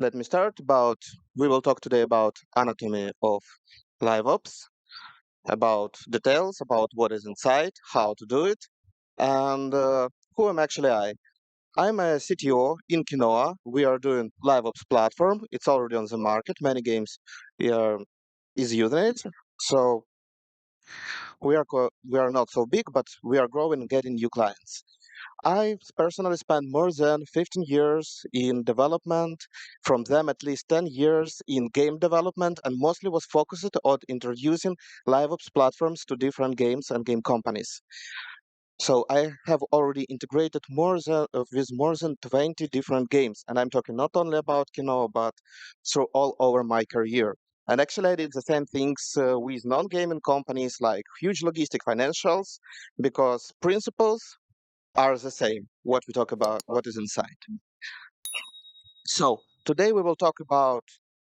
Let me start we will talk today about anatomy of live ops, about details, about what is inside, how to do it, and who am actually I. I'm a CTO in Kinoa. We are doing live ops platform. It's already on the market. Many games are is using it. So we are not so big, but we are growing and getting new clients. I personally spent more than 15 years in development, from them at least 10 years in game development, and mostly was focused on introducing live ops platforms to different games and game companies. So I have already integrated with more than 20 different games, and I'm talking not only about Kino, but through all over my career. And actually, I did the same things with non-gaming companies like huge logistic financials, because principles are the same, what we talk about, what is inside. So today we will talk about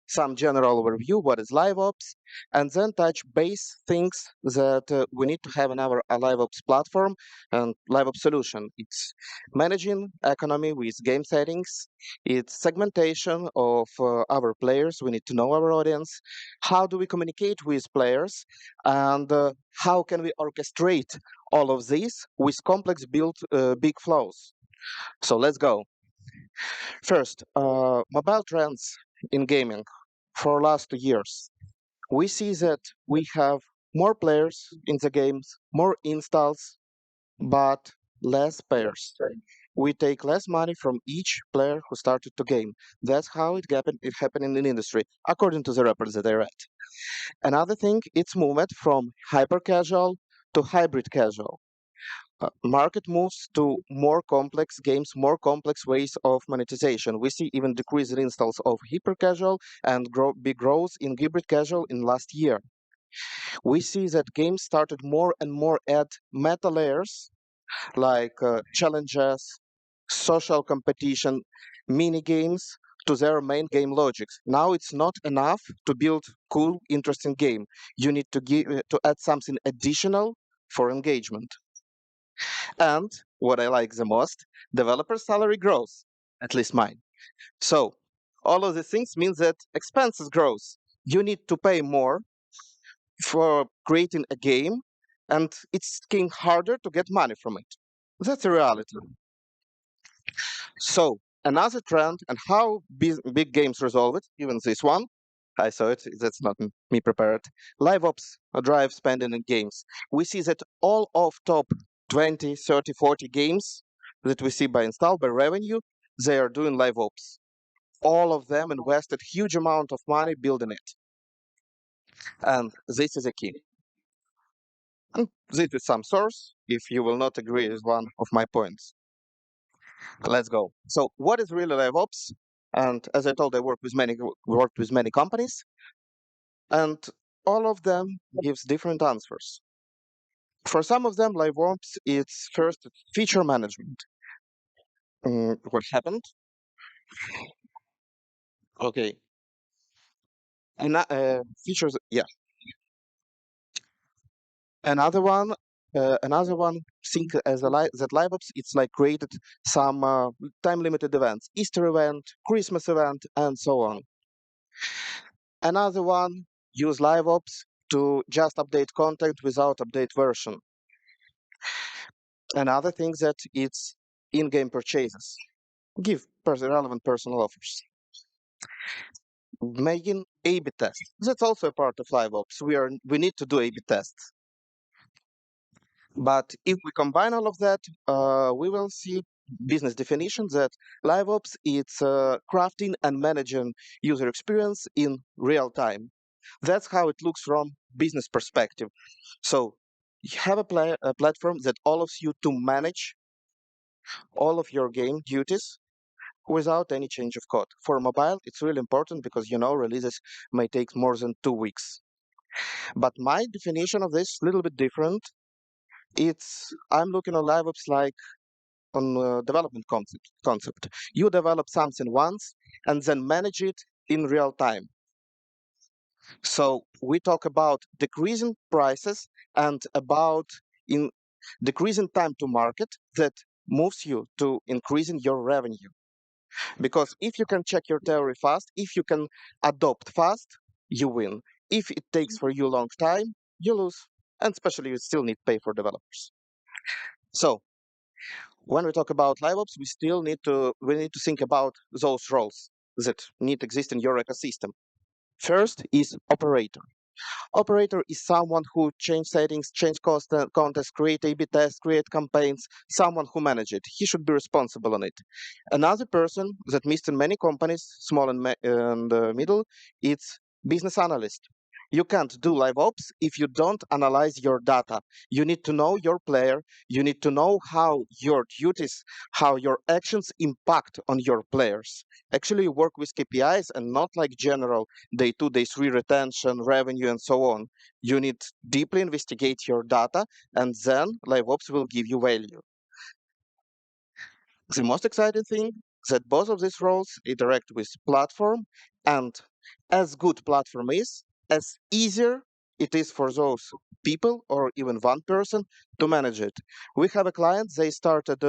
some general overview, what is live ops, and then touch base things that we need to have in our live ops platform and live ops solution. It's managing economy with game settings, it's segmentation of our players. We need to know our audience. How do we communicate with players, and how can we orchestrate all of this with complex built big flows? So let's go. First, mobile trends in gaming for last 2 years. We see that we have more players in the games, more installs, but less payers. We take less money from each player who started to game. That's how it happened in the industry, according to the reports that I read. Another thing, it's movement from hyper casual to hybrid casual. Market moves to more complex games, more complex ways of monetization. We see even decrease in installs of hyper casual and big growth in hybrid casual in last year. We see that games started more and more add meta layers like challenges, social competition, mini games to their main game logics. Now it's not enough to build cool, interesting game. You need to add something additional for engagement. And what I like the most, developer salary grows, at least mine. So all of these things means that expenses grows. You need to pay more for creating a game, and it's getting harder to get money from it. That's a reality. So another trend and how big games resolve it, even this one, I saw it, that's not me prepared. Live ops drive spending in games. We see that all of top 20, 30, 40 games that we see by install, by revenue, they are doing live ops. All of them invested huge amount of money building it. And this is a key. And this is some source, if you will not agree with one of my points. Let's go. So what is really live ops? And as I told, I worked with many companies, and all of them gives different answers. For some of them, live ops, it's first feature management. What happened? Okay, and features. Yeah, another one. Another one think as that live ops. It's like created some time limited events, Easter event, Christmas event, and so on. Another one use live ops to just update content without update version. Another thing that it's in-game purchases. Give relevant personal offers. Making A/B tests. That's also a part of live ops. We need to do A/B tests. But if we combine all of that, we will see business definition that live ops it's crafting and managing user experience in real time. That's how it looks from business perspective. So you have a platform that allows you to manage all of your game duties without any change of code. For mobile, it's really important because releases may take more than 2 weeks. But my definition of this is a little bit different. I'm looking at live ops like on development concept. You develop something once and then manage it in real time. So we talk about decreasing prices and about in decreasing time to market that moves you to increasing your revenue. Because if you can check your theory fast, if you can adopt fast, you win. If it takes for you a long time, you lose. And especially you still need to pay for developers. So when we talk about LiveOps, we need to think about those roles that need to exist in your ecosystem. First is operator. Operator is someone who change settings, change context, create A/B tests, create campaigns, someone who manage it. He should be responsible on it. Another person that missed in many companies, small and middle, it's business analyst. You can't do live ops if you don't analyze your data. You need to know your player. You need to know how your duties, how your actions impact on your players. Actually, you work with KPIs and not like general day two, day three retention, revenue, and so on. You need deeply investigate your data, and then LiveOps will give you value. The most exciting thing that both of these roles interact with platform, and as good platform is, as easier it is for those people or even one person to manage it. We have a client, they started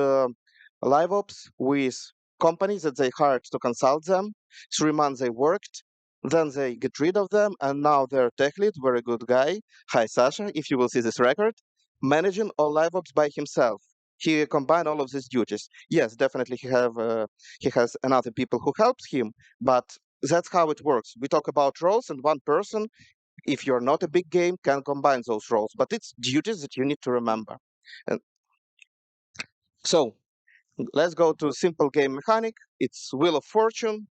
LiveOps with companies that they hired to consult them. 3 months they worked, then they get rid of them, and now their tech lead, very good guy, hi Sasha, if you will see this record, managing all LiveOps by himself. He combined all of these duties. Yes, definitely he has another people who helps him, but that's how it works. We talk about roles, and one person, if you're not a big game, can combine those roles. But it's duties that you need to remember. And so let's go to simple game mechanic. It's Wheel of Fortune.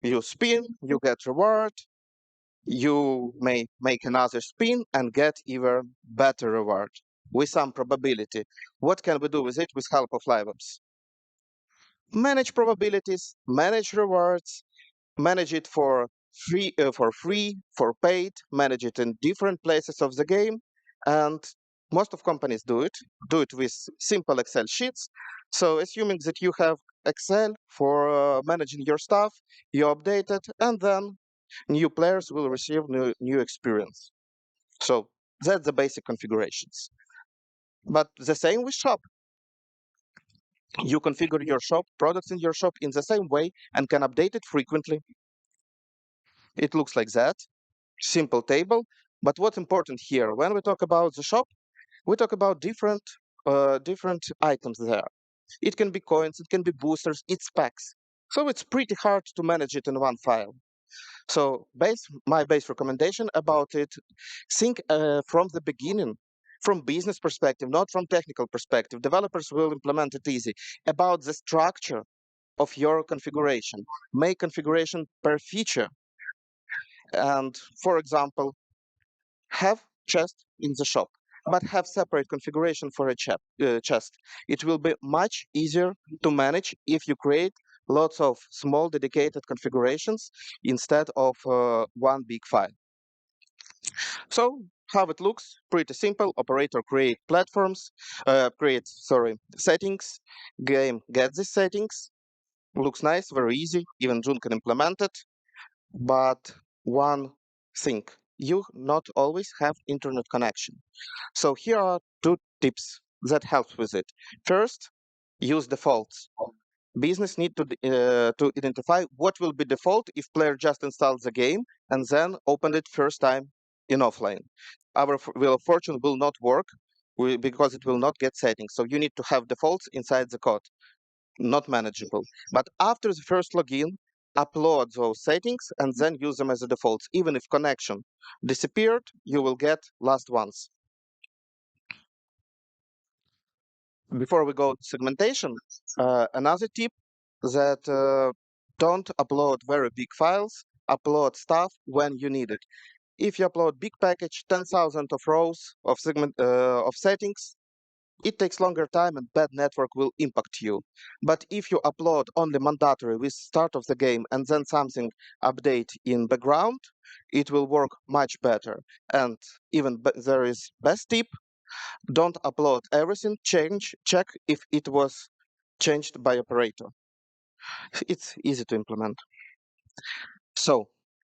You spin, you get reward. You may make another spin and get even better reward with some probability. What can we do with it with help of LiveOps? Manage probabilities, manage rewards, manage it for paid, manage it in different places of the game, and most of companies do it with simple Excel sheets. So assuming that you have Excel for managing your stuff, you update it, and then new players will receive new experience. So that's the basic configurations. But the same with shop. You configure your shop, products in your shop in the same way and can update it frequently. It looks like that, simple table. But what's important here, when we talk about the shop, we talk about different items there. It can be coins, it can be boosters, it's packs. So it's pretty hard to manage it in one file. So my base recommendation about it, think from the beginning, from business perspective, not from technical perspective. Developers will implement it easy. About the structure of your configuration. Make configuration per feature. And for example, have chest in the shop, but have separate configuration for a chest. It will be much easier to manage if you create lots of small dedicated configurations instead of one big file. So how it looks, pretty simple. Operator create platforms, settings. Game gets these settings. Looks nice, very easy. Even June can implement it. But one thing, you not always have internet connection. So here are two tips that help with it. First, use defaults. Business need to identify what will be default if player just installs the game and then opened it first time in offline. Our Wheel of Fortune will not work because it will not get settings. So you need to have defaults inside the code, not manageable. But after the first login, upload those settings and then use them as a defaults. Even if connection disappeared, you will get last ones. Before we go to segmentation, another tip that don't upload very big files, upload stuff when you need it. If you upload big package, 10,000 of rows of settings, it takes longer time and bad network will impact you. But if you upload only mandatory with start of the game and then something update in background, it will work much better. And even there is best tip, don't upload everything, check if it was changed by operator. It's easy to implement. So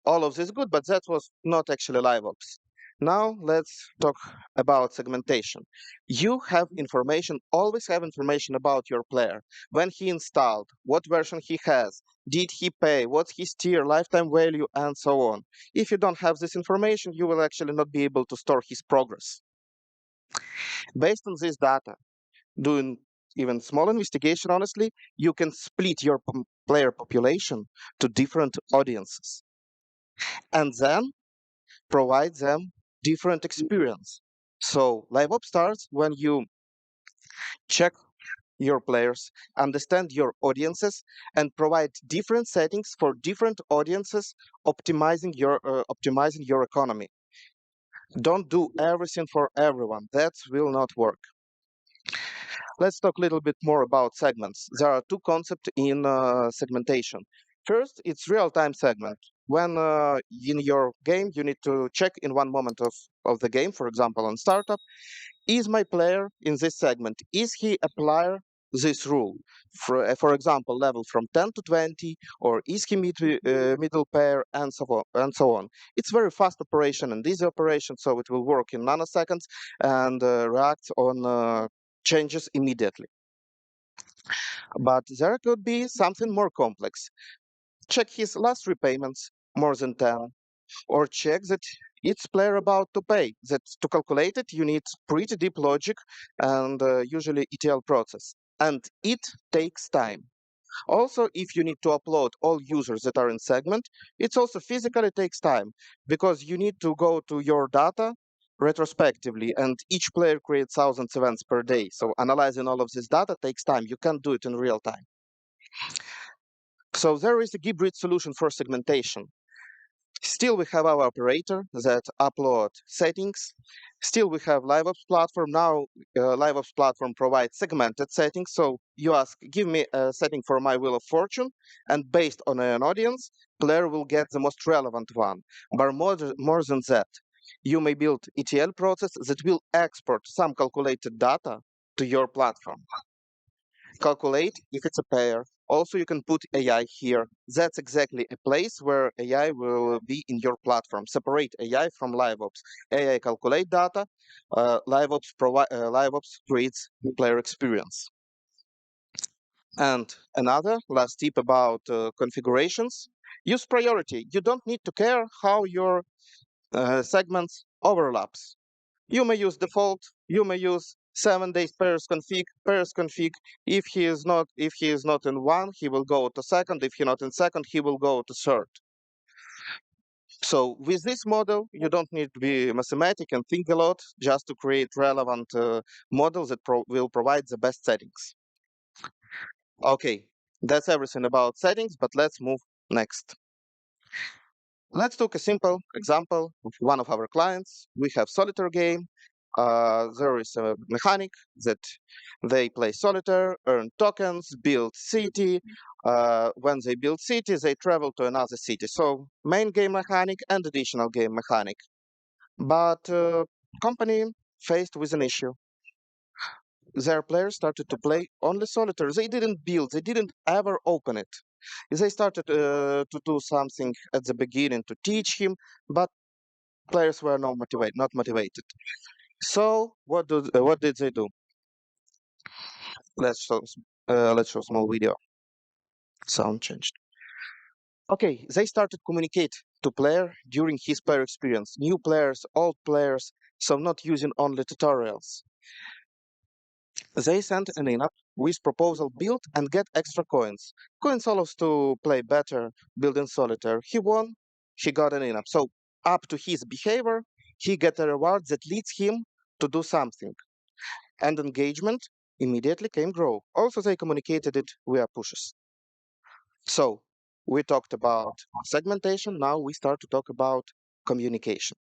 all of this good, but that was not actually live ops. Now let's talk about segmentation. You have information, always have information about your player. When he installed, what version he has, did he pay, what's his tier, lifetime value, and so on. If you don't have this information, you will actually not be able to store his progress. Based on this data, doing even small investigation, honestly, you can split your player population to different audiences and then provide them different experience. So live op starts when you check your players, understand your audiences, and provide different settings for different audiences, optimizing your economy. Don't do everything for everyone. That will not work. Let's talk a little bit more about segments. There are two concepts in segmentation. First, it's real-time segment. When in your game, you need to check in one moment of the game, for example, on startup, is my player in this segment? Is he apply this rule? For example, level from 10 to 20, or is he middle pair, and so on, and so on. It's very fast operation and easy operation, so it will work in nanoseconds and reacts on changes immediately. But there could be something more complex. Check his last repayments, more than 10, or check that each player about to pay. That to calculate it, you need pretty deep logic and usually ETL process. And it takes time. Also, if you need to upload all users that are in segment, it's also physically takes time because you need to go to your data retrospectively and each player creates thousands of events per day. So analyzing all of this data takes time. You can't do it in real time. So there is a hybrid solution for segmentation. Still, we have our operator that upload settings. Still, we have LiveOps platform. Now, LiveOps platform provides segmented settings. So you ask, give me a setting for my Wheel of Fortune, and based on an audience, player will get the most relevant one. But more than that, you may build ETL process that will export some calculated data to your platform. Calculate if it's a pair. Also, you can put AI here. That's exactly a place where AI will be in your platform. Separate AI from LiveOps. AI calculate data. LiveOps creates player experience. And another last tip about configurations: use priority. You don't need to care how your segments overlaps. You may use default, you may use 7 days pairs config. If he is not in one, he will go to second. If he's not in second, he will go to third. So with this model, you don't need to be mathematic and think a lot just to create relevant models that will provide the best settings. Okay, that's everything about settings, but let's move next. Let's take a simple example of one of our clients. We have solitaire game. There is a mechanic that they play solitaire, earn tokens, build city. When they build city, they travel to another city. So main game mechanic and additional game mechanic. But company faced with an issue. Their players started to play only solitaire. They didn't build. They didn't ever open it. They started to do something at the beginning to teach him, but players were not motivated. So what did they do? Let's show small video. Sound changed. Okay, they started communicate to player during his player experience. New players, old players, so not using only tutorials. They sent an in-app with proposal build and get extra coins. Coins allows to play better, build in solitaire. He won, he got an in-app. So up to his behavior, he get a reward that leads him to do something. And engagement immediately came grow. Also, they communicated it via pushes. So we talked about segmentation. Now we start to talk about communication.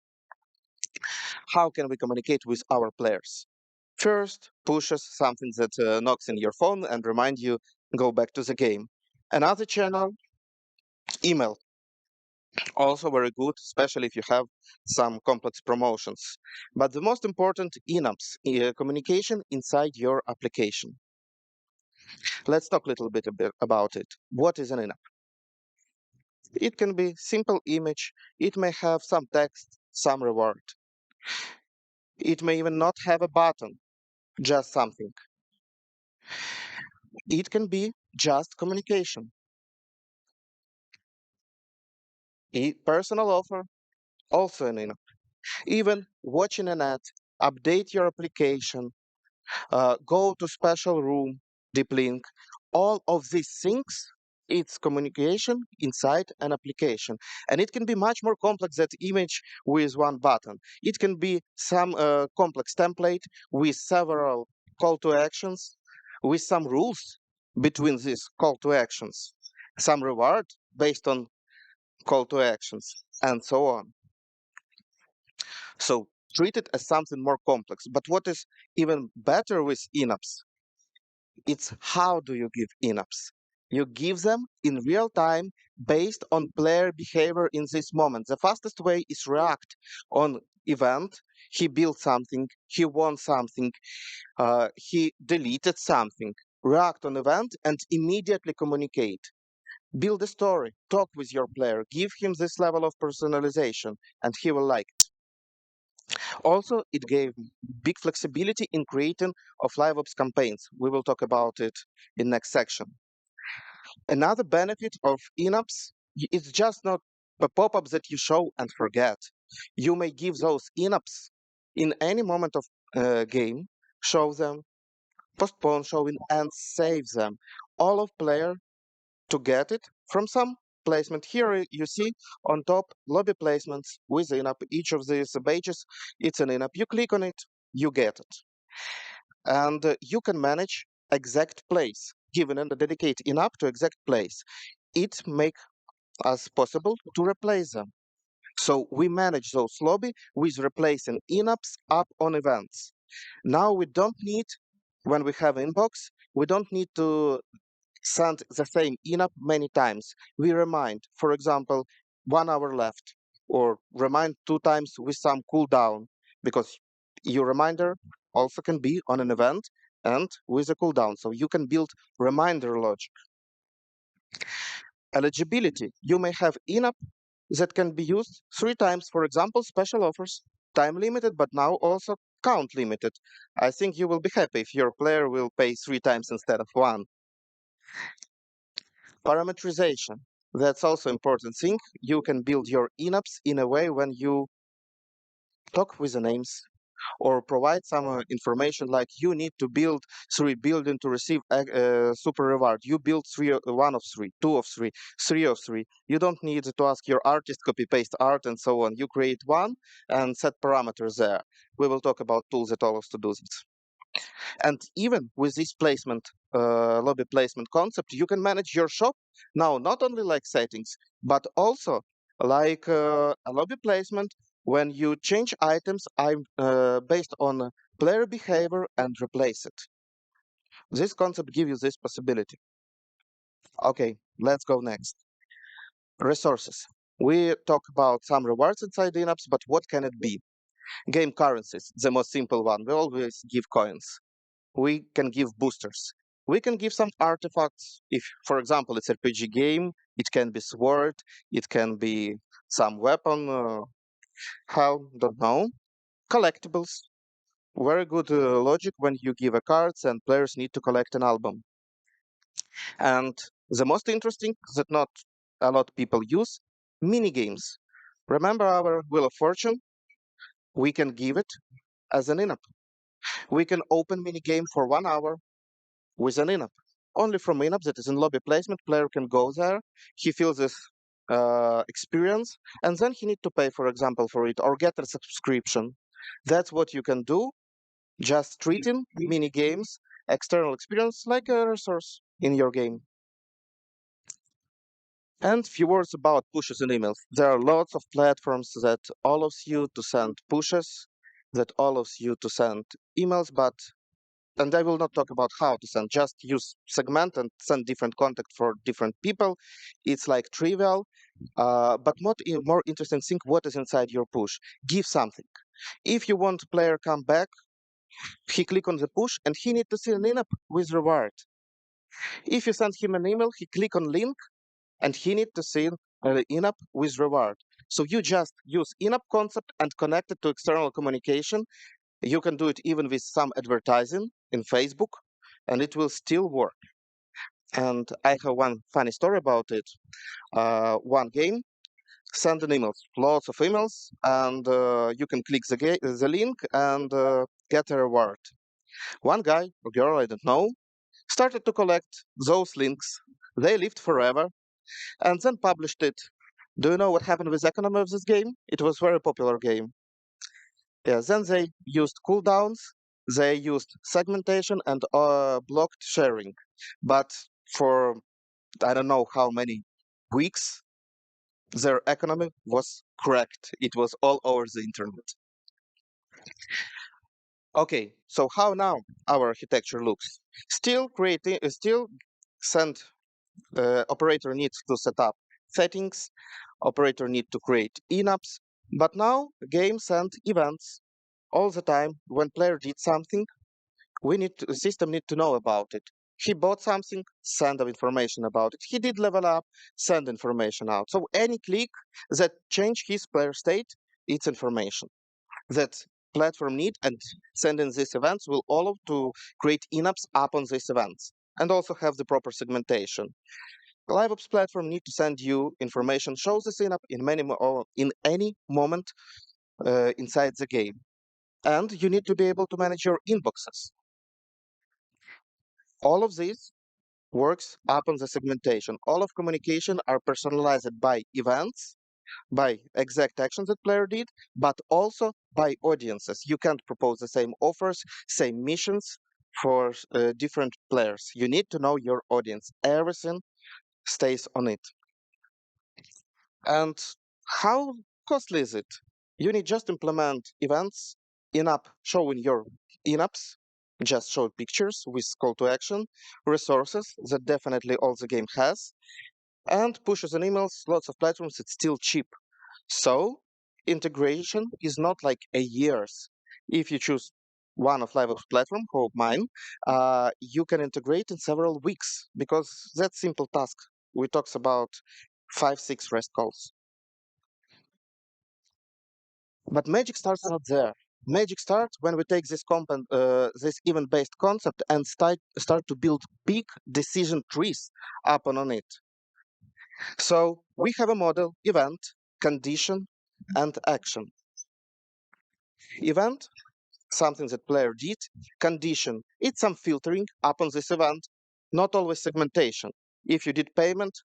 How can we communicate with our players? First, pushes, something that knocks in your phone and remind you go back to the game. Another channel, email, also very good, especially if you have some complex promotions. But the most important, in-apps, communication inside your application. Let's talk a little bit about it. What is an in-app? It can be simple image. It may have some text, some reward. It may even not have a button, just something. It can be just communication. Personal offer, also an in. Even watching an ad, update your application, go to special room, deep link, all of these things, it's communication inside an application. And it can be much more complex than image with one button. It can be some complex template with several call to actions, with some rules between these call to actions, some reward based on call to actions, and so on. So treat it as something more complex. But what is even better with in-apps, it's how do you give in-apps? You give them in real time based on player behavior in this moment. The fastest way is react on event. He built something, he won something, he deleted something. React on event and immediately communicate. Build a story, talk with your player, give him this level of personalization, and he will like it. Also, it gave big flexibility in creating of live ops campaigns. We will talk about it in next section. Another benefit of in-apps is just not a pop-up that you show and forget. You may give those in-apps in any moment of game, show them, postpone showing, and save them. All of player to get it from some placement. Here you see on top lobby placements with in-app. Each of these pages, it's an in-app. You click on it, you get it. And you can manage exact place, given and dedicate in-app to exact place. It makes us possible to replace them. So we manage those lobby with replacing in-apps up on events. Now we don't need, when we have inbox, we don't need to send the same in-app many times. We remind, for example, 1 hour left, or remind 2 times with some cooldown, because your reminder also can be on an event and with a cooldown. So you can build reminder logic. Eligibility. You may have in-app that can be used 3 times, for example, special offers, time limited, but now also count limited. I think you will be happy if your player will pay 3 times instead of one. Parameterization. That's also important thing. You can build your in-apps in a way when you talk with the names or provide some information like you need to build 3 building to receive a super reward. You build 1 of 3, 2 of 3, 3 of 3. You don't need to ask your artist copy paste art and so on. You create one and set parameters there. We will talk about tools that allow us to do this. And even with this placement, lobby placement concept, you can manage your shop now, not only like settings, but also like a lobby placement when you change items based on player behavior and replace it. This concept gives you this possibility. Okay, let's go next. Resources. We talk about some rewards inside the in-apps, but what can it be? Game currencies, the most simple one. We always give coins. We can give boosters. We can give some artifacts. If, for example, it's RPG game, it can be sword, it can be some weapon, how, don't know. Collectibles. Very good logic when you give a cards and players need to collect an album. And the most interesting that not a lot of people use, mini games. Remember our Wheel of Fortune? We can give it as an in-app. We can open mini game for 1 hour with an in-app. Only from in-app that is in lobby placement, player can go there. He feels this experience, and then he need to pay, for example, for it or get a subscription. That's what you can do. Just treating mini games, external experience like a resource in your game. And few words about pushes and emails. There are lots of platforms that allows you to send pushes, that allows you to send emails, but and I will not talk about how to send, just use segment and send different contact for different people. It's like trivial, but more interesting thing, what is inside your push? Give something. If you want player come back, he click on the push and he need to see an in-app with reward. If you send him an email, he click on link and he need to see an in-app with reward. So you just use in-app concept and connect it to external communication. You can do it even with some advertising in Facebook, and it will still work. And I have one funny story about it. One game, send an email, lots of emails, and you can click the link and get a reward. One guy or girl, I don't know, started to collect those links. They lived forever and then published it. Do you know what happened with the economy of this game? It was very popular game. Yeah, then they used cooldowns, they used segmentation and blocked sharing. But for I don't know how many weeks, their economy was cracked. It was all over the internet. Okay, so how now our architecture looks? Still creating, still send operator needs to set up settings, operator need to create enums, but now game send events all the time. When player did something, the system need to know about it. He bought something, send information about it. He did level up, send information out. So any click that change his player state, it's information that platform need, and sending these events will allow to create enums upon these events and also have the proper segmentation. LiveOps platform need to send you information, show this in in or in any moment inside the game, and you need to be able to manage your inboxes. All of this works upon the segmentation. All of communication are personalized by events, by exact actions that player did, but also by audiences. You can't propose the same offers, same missions for different players. You need to know your audience. Everything stays on it. And how costly is it? You need just implement events, in-app showing your in-apps, just show pictures with call to action, resources that definitely all the game has, and pushes and emails, lots of platforms, it's still cheap. So integration is not like a years. If you choose one of LiveOps platform, called mine, you can integrate in several weeks because that's simple task. We talks about 5, 6 REST calls. But magic starts not there. Magic starts when we take this event-based concept and start to build big decision trees upon on it. So we have a model, event, condition, and action. Event, something that player did. Condition, it's some filtering upon this event, not always segmentation. If you did payment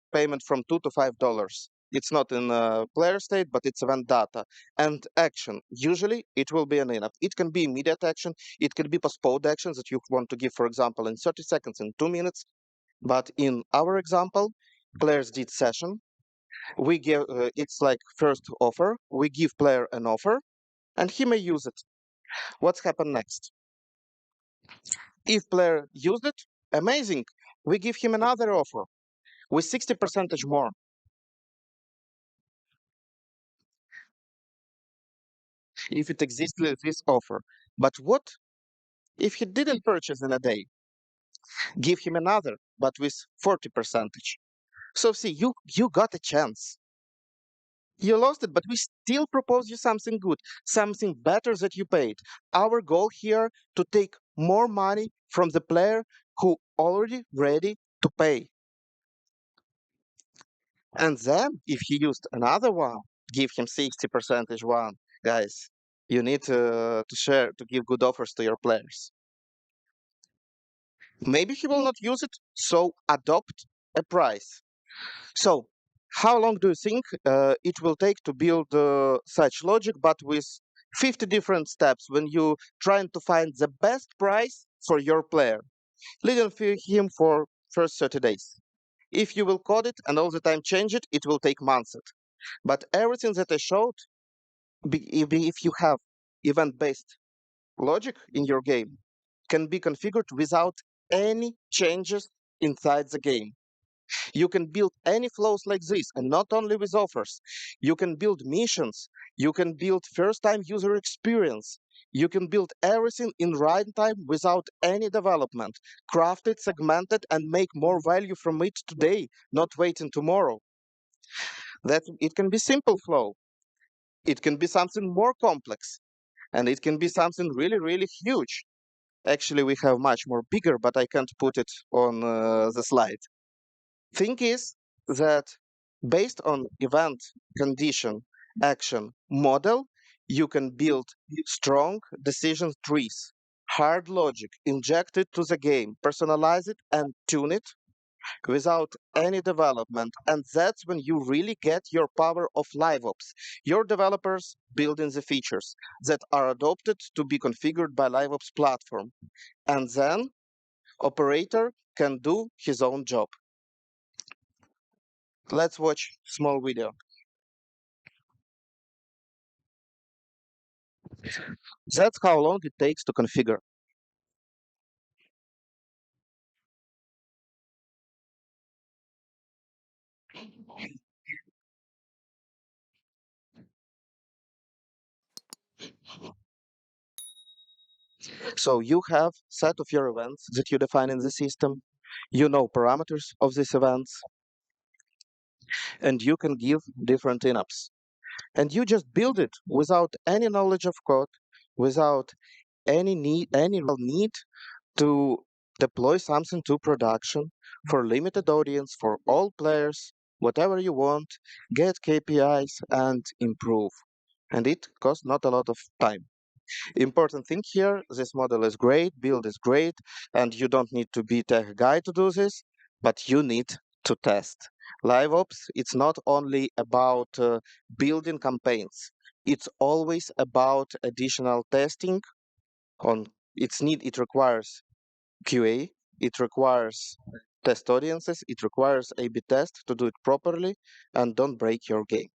from $2 to $5. It's not in player state, but it's event data. And action, usually it will be an in-app. It can be immediate action. It can be postponed actions that you want to give, for example, in 30 seconds, in 2 minutes. But in our example, players did session. We give it's like first offer. We give player an offer, and he may use it. What's happened next? If player used it, amazing. We give him another offer with 60% more. If it exists this offer. But what if he didn't purchase in a day? Give him another, but with 40%. So see, you got a chance. You lost it, but we still propose you something good, something better that you paid. Our goal here to take more money from the player who already ready to pay. And then if he used another one, give him 60% one. Guys, you need to share, to give good offers to your players. Maybe he will not use it, so adopt a price. So how long do you think it will take to build such logic, but with 50 different steps when you trying to find the best price for your player, leading him for first 30 days? If you will code it and all the time change it, it will take months. But everything that I showed, if you have event-based logic in your game, can be configured without any changes inside the game. You can build any flows like this, and not only with offers. You can build missions. You can build first-time user experience. You can build everything in runtime without any development. Craft it, segment it, and make more value from it today, not waiting tomorrow. That it can be simple flow. It can be something more complex, and it can be something really, really huge. Actually, we have much more bigger, but I can't put it on the slide. Thing is that based on event, condition, action, model, you can build strong decision trees, hard logic, inject it to the game, personalize it, and tune it without any development. And that's when you really get your power of live ops. Your developers building the features that are adopted to be configured by live ops platform. And then operator can do his own job. Let's watch small video. That's how long it takes to configure. So you have set of your events that you define in the system. You know parameters of these events, and you can give different in-ups. And you just build it without any knowledge of code, without any real need to deploy something to production for limited audience, for all players, whatever you want, get KPIs and improve. And it costs not a lot of time. Important thing here, this model is great, build is great, and you don't need to be tech guy to do this, but you need to test. Live ops, it's not only about building campaigns. It's always about additional testing on it requires QA, it requires test audiences, it requires A/B test to do it properly and don't break your game.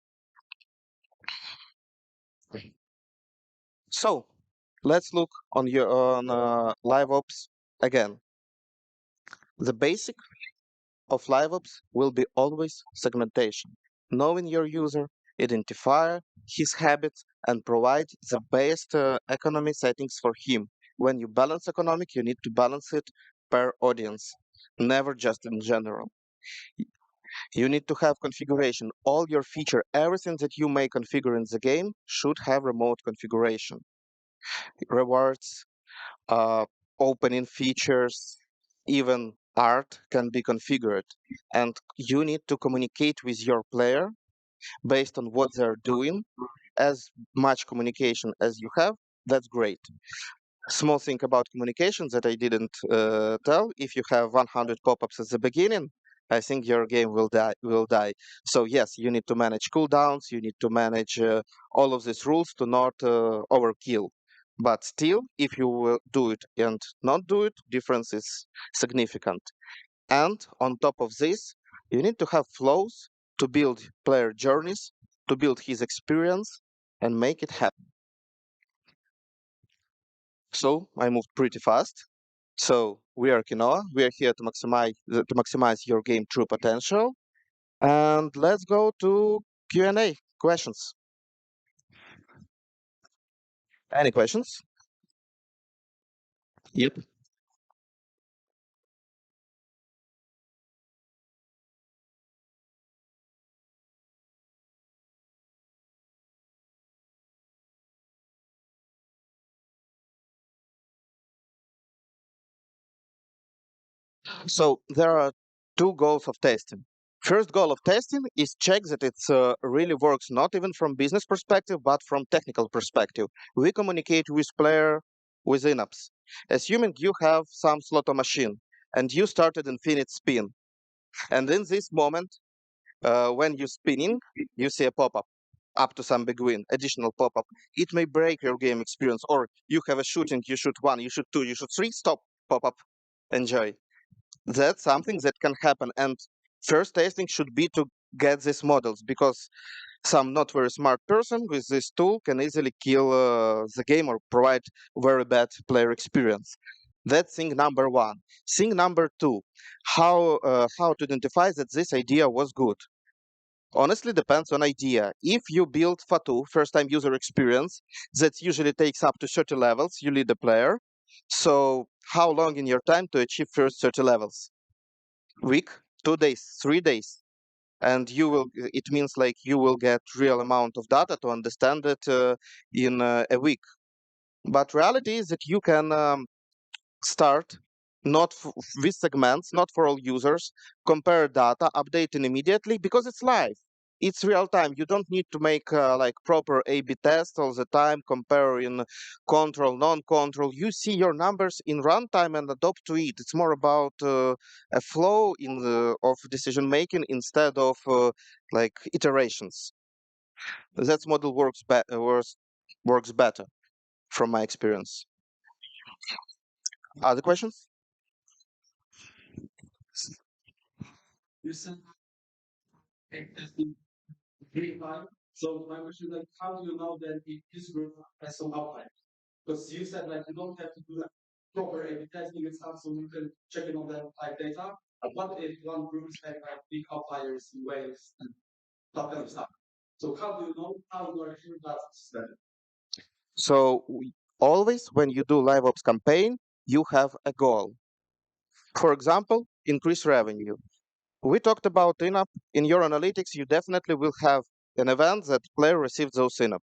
So let's look on live ops again. The basic of live ops will be always segmentation, knowing your user, identify his habits, and provide the best economy settings for him. When you balance economic, you need to balance it per audience, never just in general. You need to have configuration. All your feature, everything that you may configure in the game should have remote configuration. Rewards, uh, opening features, even art can be configured. And you need to communicate with your player based on what they're doing. As much communication as you have, that's great. Small thing about communication that I didn't tell. If you have 100 pop-ups at the beginning, I think your game will die. Will die. So yes, you need to manage cooldowns. You need to manage all of these rules to not overkill. But still, if you will do it and not do it, difference is significant. And on top of this, you need to have flows to build player journeys, to build his experience, and make it happen. So I moved pretty fast. So we are Kinoa. We are here to maximize your game true potential. And let's go to Q&A questions. Any questions? Yep. So there are two goals of testing. First goal of testing is check that it really works, not even from business perspective, but from technical perspective. We communicate with player with in-ups. Assuming you have some slot machine and you started infinite spin, and in this moment, when you're spinning, you see a pop-up up to some big win, additional pop-up. It may break your game experience, or you have a shooting, you shoot one, you shoot two, you shoot three, stop, pop-up, enjoy. That's something that can happen. And first testing should be to get these models because some not very smart person with this tool can easily kill the game or provide very bad player experience. That's thing number one. Thing number two, how to identify that this idea was good. Honestly, depends on idea. If you build Fatu, first time user experience, that usually takes up to 30 levels, you lead the player. So how long in your time to achieve first 30 levels? Week, 2 days, 3 days. and it means like you will get real amount of data to understand it in a week. But reality is that you can start not with segments, not for all users, compare data, updating immediately because it's live. It's real time. You don't need to make like proper A/B tests all the time, comparing control, non-control. You see your numbers in runtime and adopt to it. It's more about a flow of decision making instead of like iterations. That model works better from my experience. Other questions? So always when you do live ops campaign, you have a goal. For example, increase revenue. We talked about in-app. In your analytics, you definitely will have an event that player received those in-app.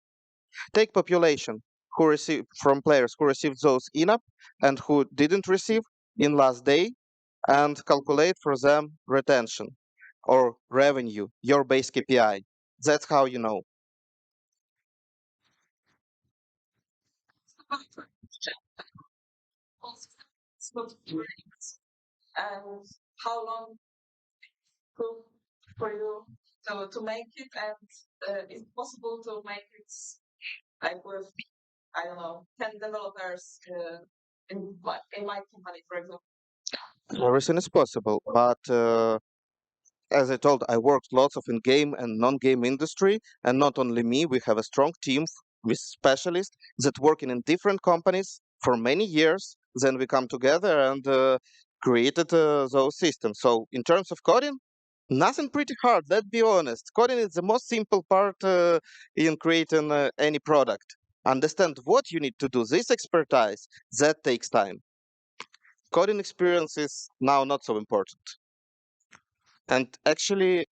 Take population who received from players who received those in-app and who didn't receive in last day and calculate for them retention or revenue, your base KPI. That's how you know. Everything is possible, but as I told, I worked lots of in game and non-game industry, and not only me. We have a strong team with specialists that working in different companies for many years. Then we come together and created those systems. So in terms of coding, nothing pretty hard. Let's be honest. Coding is the most simple part in creating any product. Understand what you need to do. This expertise that takes time. Coding experience is now not so important. And actually,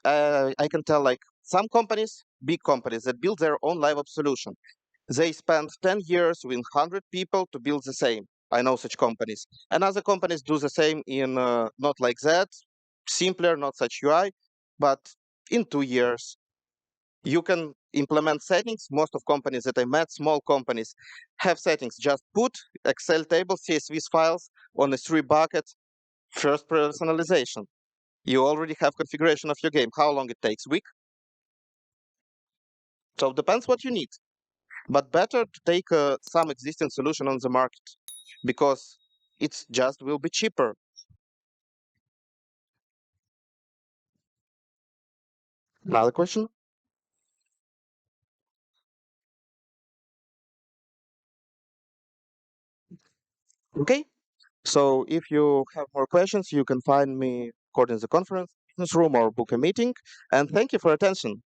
I can tell like some companies, big companies that build their own live ops solution. They spend 10 years with 100 people to build the same. I know such companies. And other companies do the same in not like that, simpler, not such UI, but in 2 years. You can implement settings. Most of companies that I met, small companies, have settings. Just put Excel table, CSV files on the 3 buckets, first personalization. You already have configuration of your game. How long it takes? Week? So it depends what you need. But better to take some existing solution on the market because it's just will be cheaper. Another question? Okay. So if you have more questions, you can find me according to the conference room or book a meeting. And thank you for attention.